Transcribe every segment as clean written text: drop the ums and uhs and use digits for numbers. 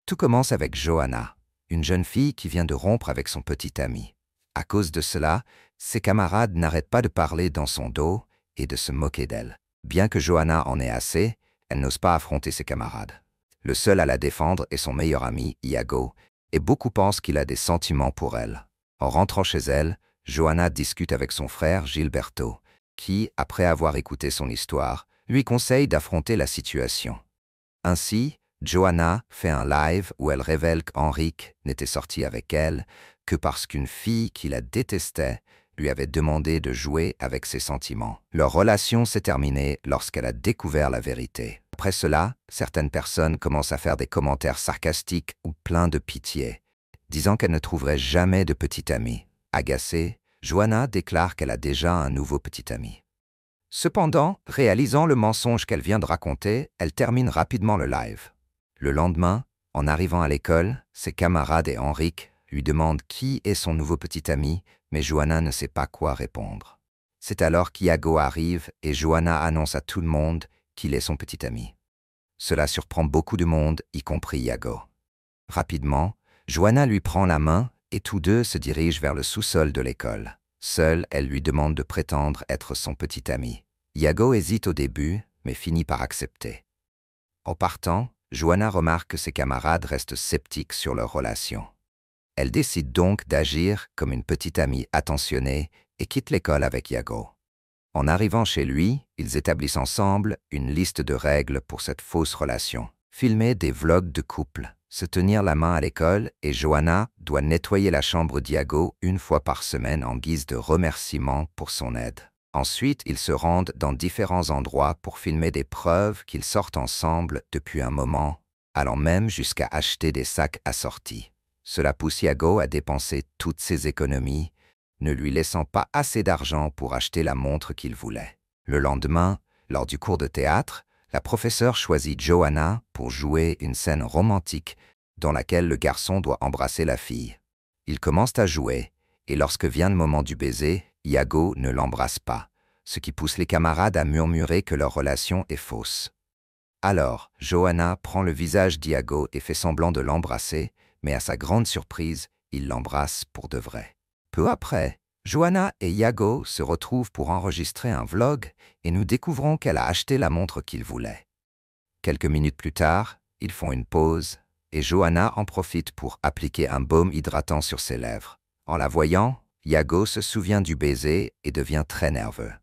Tout commence avec Johanna, une jeune fille qui vient de rompre avec son petit ami. À cause de cela, ses camarades n'arrêtent pas de parler dans son dos et de se moquer d'elle. Bien que Johanna en ait assez, elle n'ose pas affronter ses camarades. Le seul à la défendre est son meilleur ami, Iago, et beaucoup pensent qu'il a des sentiments pour elle. En rentrant chez elle, Johanna discute avec son frère Gilberto, qui, après avoir écouté son histoire, lui conseille d'affronter la situation. Ainsi, Johanna fait un live où elle révèle qu'Henrik n'était sorti avec elle que parce qu'une fille qui la détestait lui avait demandé de jouer avec ses sentiments. Leur relation s'est terminée lorsqu'elle a découvert la vérité. Après cela, certaines personnes commencent à faire des commentaires sarcastiques ou pleins de pitié, disant qu'elle ne trouverait jamais de petit ami. Agacée, Johanna déclare qu'elle a déjà un nouveau petit ami. Cependant, réalisant le mensonge qu'elle vient de raconter, elle termine rapidement le live. Le lendemain, en arrivant à l'école, ses camarades et Henrik lui demandent qui est son nouveau petit ami, mais Johanna ne sait pas quoi répondre. C'est alors qu'Iago arrive et Johanna annonce à tout le monde qu'il est son petit ami. Cela surprend beaucoup de monde, y compris Iago. Rapidement, Johanna lui prend la main et tous deux se dirigent vers le sous-sol de l'école. Seule, elle lui demande de prétendre être son petit ami. Iago hésite au début, mais finit par accepter. En partant, Johanna remarque que ses camarades restent sceptiques sur leur relation. Elle décide donc d'agir comme une petite amie attentionnée et quitte l'école avec Iago. En arrivant chez lui, ils établissent ensemble une liste de règles pour cette fausse relation. Filmer des vlogs de couple, se tenir la main à l'école et Johanna doit nettoyer la chambre d'Iago une fois par semaine en guise de remerciement pour son aide. Ensuite, ils se rendent dans différents endroits pour filmer des preuves qu'ils sortent ensemble depuis un moment, allant même jusqu'à acheter des sacs assortis. Cela pousse Iago à dépenser toutes ses économies, ne lui laissant pas assez d'argent pour acheter la montre qu'il voulait. Le lendemain, lors du cours de théâtre, la professeure choisit Johanna pour jouer une scène romantique dans laquelle le garçon doit embrasser la fille. Ils commencent à jouer, et lorsque vient le moment du baiser, Iago ne l'embrasse pas, ce qui pousse les camarades à murmurer que leur relation est fausse. Alors, Johanna prend le visage d'Iago et fait semblant de l'embrasser, mais à sa grande surprise, il l'embrasse pour de vrai. Peu après, Johanna et Iago se retrouvent pour enregistrer un vlog et nous découvrons qu'elle a acheté la montre qu'il voulait. Quelques minutes plus tard, ils font une pause et Johanna en profite pour appliquer un baume hydratant sur ses lèvres. En la voyant, Iago se souvient du baiser et devient très nerveux.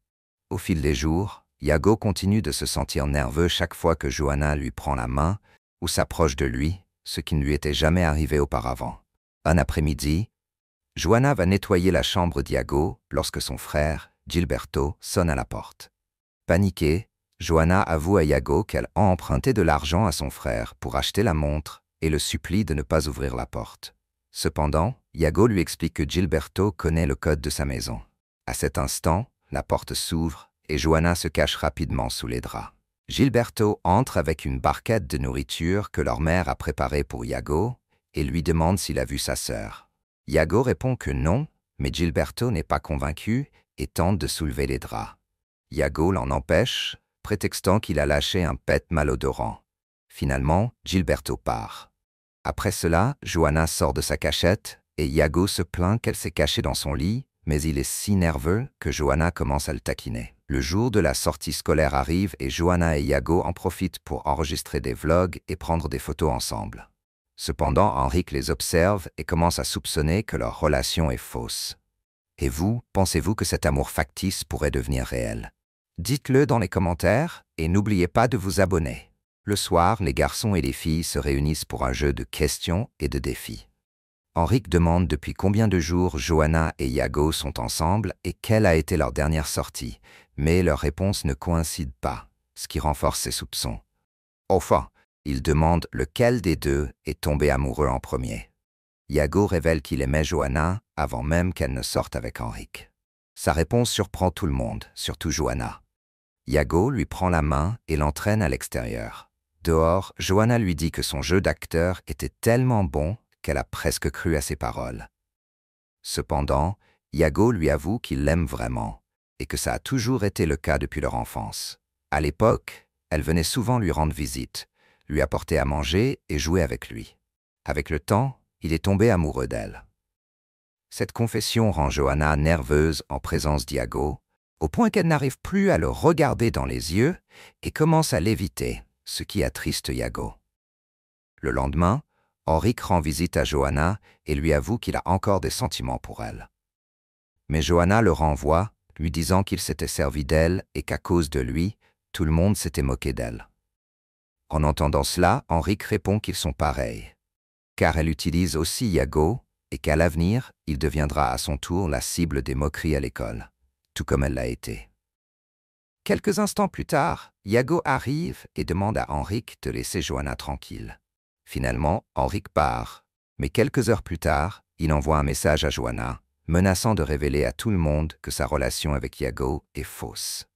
Au fil des jours, Iago continue de se sentir nerveux chaque fois que Johanna lui prend la main ou s'approche de lui, ce qui ne lui était jamais arrivé auparavant. Un après-midi, Johanna va nettoyer la chambre d'Iago lorsque son frère, Gilberto, sonne à la porte. Paniquée, Johanna avoue à Iago qu'elle a emprunté de l'argent à son frère pour acheter la montre et le supplie de ne pas ouvrir la porte. Cependant, Iago lui explique que Gilberto connaît le code de sa maison. À cet instant, la porte s'ouvre et Johanna se cache rapidement sous les draps. Gilberto entre avec une barquette de nourriture que leur mère a préparée pour Iago et lui demande s'il a vu sa sœur. Iago répond que non, mais Gilberto n'est pas convaincu et tente de soulever les draps. Iago l'en empêche, prétextant qu'il a lâché un pet malodorant. Finalement, Gilberto part. Après cela, Johanna sort de sa cachette et Iago se plaint qu'elle s'est cachée dans son lit, mais il est si nerveux que Johanna commence à le taquiner. Le jour de la sortie scolaire arrive et Johanna et Iago en profitent pour enregistrer des vlogs et prendre des photos ensemble. Cependant, Henrik les observe et commence à soupçonner que leur relation est fausse. Et vous, pensez-vous que cet amour factice pourrait devenir réel? Dites-le dans les commentaires et n'oubliez pas de vous abonner. Le soir, les garçons et les filles se réunissent pour un jeu de questions et de défis. Henrik demande depuis combien de jours Johanna et Iago sont ensemble et quelle a été leur dernière sortie, mais leurs réponses ne coïncident pas, ce qui renforce ses soupçons. Enfin, il demande lequel des deux est tombé amoureux en premier. Iago révèle qu'il aimait Johanna avant même qu'elle ne sorte avec Henrik. Sa réponse surprend tout le monde, surtout Johanna. Iago lui prend la main et l'entraîne à l'extérieur. Dehors, Johanna lui dit que son jeu d'acteur était tellement bon qu'elle a presque cru à ses paroles. Cependant, Iago lui avoue qu'il l'aime vraiment et que ça a toujours été le cas depuis leur enfance. À l'époque, elle venait souvent lui rendre visite, lui apporter à manger et jouer avec lui. Avec le temps, il est tombé amoureux d'elle. Cette confession rend Johanna nerveuse en présence d'Iago, au point qu'elle n'arrive plus à le regarder dans les yeux et commence à l'éviter, ce qui attriste Iago. Le lendemain, Henrik rend visite à Johanna et lui avoue qu'il a encore des sentiments pour elle. Mais Johanna le renvoie, lui disant qu'il s'était servi d'elle et qu'à cause de lui, tout le monde s'était moqué d'elle. En entendant cela, Henrik répond qu'ils sont pareils, car elle utilise aussi Iago et qu'à l'avenir, il deviendra à son tour la cible des moqueries à l'école, tout comme elle l'a été. Quelques instants plus tard, Iago arrive et demande à Henrik de laisser Johanna tranquille. Finalement, Henrik part, mais quelques heures plus tard, il envoie un message à Johanna, menaçant de révéler à tout le monde que sa relation avec Iago est fausse.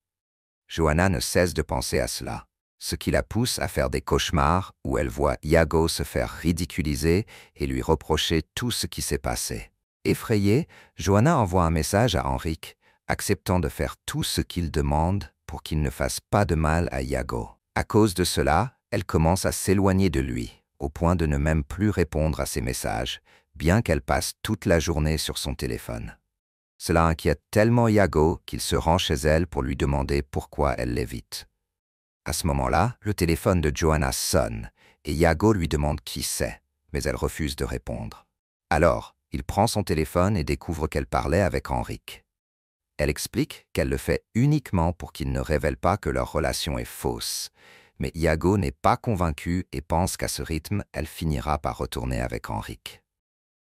Johanna ne cesse de penser à cela, ce qui la pousse à faire des cauchemars où elle voit Iago se faire ridiculiser et lui reprocher tout ce qui s'est passé. Effrayée, Johanna envoie un message à Henrik, acceptant de faire tout ce qu'il demande pour qu'il ne fasse pas de mal à Iago. À cause de cela, elle commence à s'éloigner de lui, au point de ne même plus répondre à ses messages, bien qu'elle passe toute la journée sur son téléphone. Cela inquiète tellement Iago qu'il se rend chez elle pour lui demander pourquoi elle l'évite. À ce moment-là, le téléphone de Johanna sonne et Iago lui demande qui c'est, mais elle refuse de répondre. Alors, il prend son téléphone et découvre qu'elle parlait avec Henrik. Elle explique qu'elle le fait uniquement pour qu'il ne révèle pas que leur relation est fausse, mais Iago n'est pas convaincu et pense qu'à ce rythme, elle finira par retourner avec Henrik.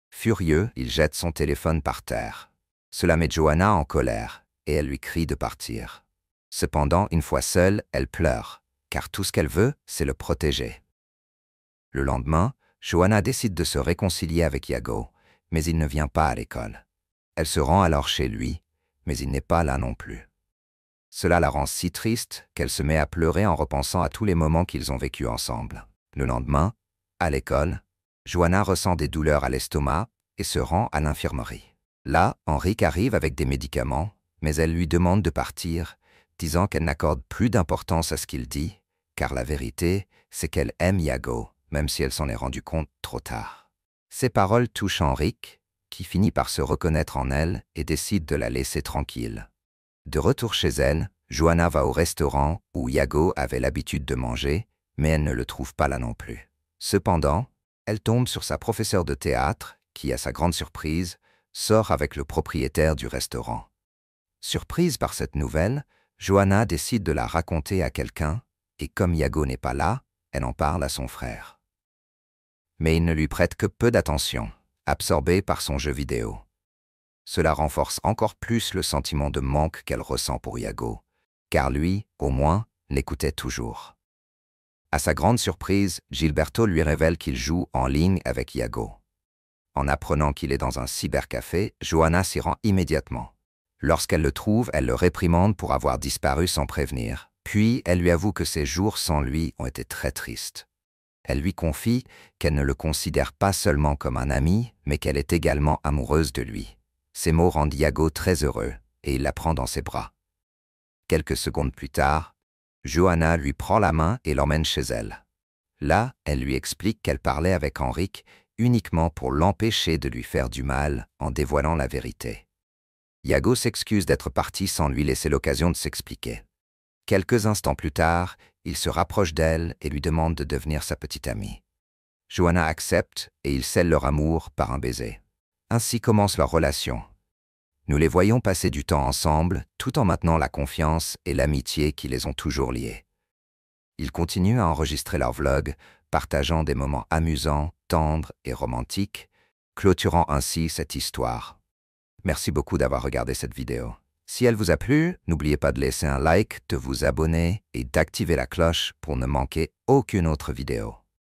Furieux, il jette son téléphone par terre. Cela met Johanna en colère et elle lui crie de partir. Cependant, une fois seule, elle pleure, car tout ce qu'elle veut, c'est le protéger. Le lendemain, Johanna décide de se réconcilier avec Iago, mais il ne vient pas à l'école. Elle se rend alors chez lui, mais il n'est pas là non plus. Cela la rend si triste qu'elle se met à pleurer en repensant à tous les moments qu'ils ont vécus ensemble. Le lendemain, à l'école, Johanna ressent des douleurs à l'estomac et se rend à l'infirmerie. Là, Henrik arrive avec des médicaments, mais elle lui demande de partir, disant qu'elle n'accorde plus d'importance à ce qu'il dit, car la vérité, c'est qu'elle aime Iago, même si elle s'en est rendue compte trop tard. Ces paroles touchent Henrik, qui finit par se reconnaître en elle et décide de la laisser tranquille. De retour chez elle, Johanna va au restaurant où Iago avait l'habitude de manger, mais elle ne le trouve pas là non plus. Cependant, elle tombe sur sa professeure de théâtre qui, à sa grande surprise, sort avec le propriétaire du restaurant. Surprise par cette nouvelle, Johanna décide de la raconter à quelqu'un et comme Iago n'est pas là, elle en parle à son frère. Mais il ne lui prête que peu d'attention, absorbée par son jeu vidéo. Cela renforce encore plus le sentiment de manque qu'elle ressent pour Iago, car lui, au moins, l'écoutait toujours. À sa grande surprise, Gilberto lui révèle qu'il joue en ligne avec Iago. En apprenant qu'il est dans un cybercafé, Johanna s'y rend immédiatement. Lorsqu'elle le trouve, elle le réprimande pour avoir disparu sans prévenir. Puis, elle lui avoue que ses jours sans lui ont été très tristes. Elle lui confie qu'elle ne le considère pas seulement comme un ami, mais qu'elle est également amoureuse de lui. Ces mots rendent Iago très heureux, et il la prend dans ses bras. Quelques secondes plus tard, Johanna lui prend la main et l'emmène chez elle. Là, elle lui explique qu'elle parlait avec Henrik uniquement pour l'empêcher de lui faire du mal en dévoilant la vérité. Iago s'excuse d'être parti sans lui laisser l'occasion de s'expliquer. Quelques instants plus tard, il se rapproche d'elle et lui demande de devenir sa petite amie. Johanna accepte et ils scellent leur amour par un baiser. Ainsi commence leur relation. Nous les voyons passer du temps ensemble, tout en maintenant la confiance et l'amitié qui les ont toujours liés. Ils continuent à enregistrer leurs vlogs, partageant des moments amusants, tendres et romantiques, clôturant ainsi cette histoire. Merci beaucoup d'avoir regardé cette vidéo. Si elle vous a plu, n'oubliez pas de laisser un like, de vous abonner et d'activer la cloche pour ne manquer aucune autre vidéo.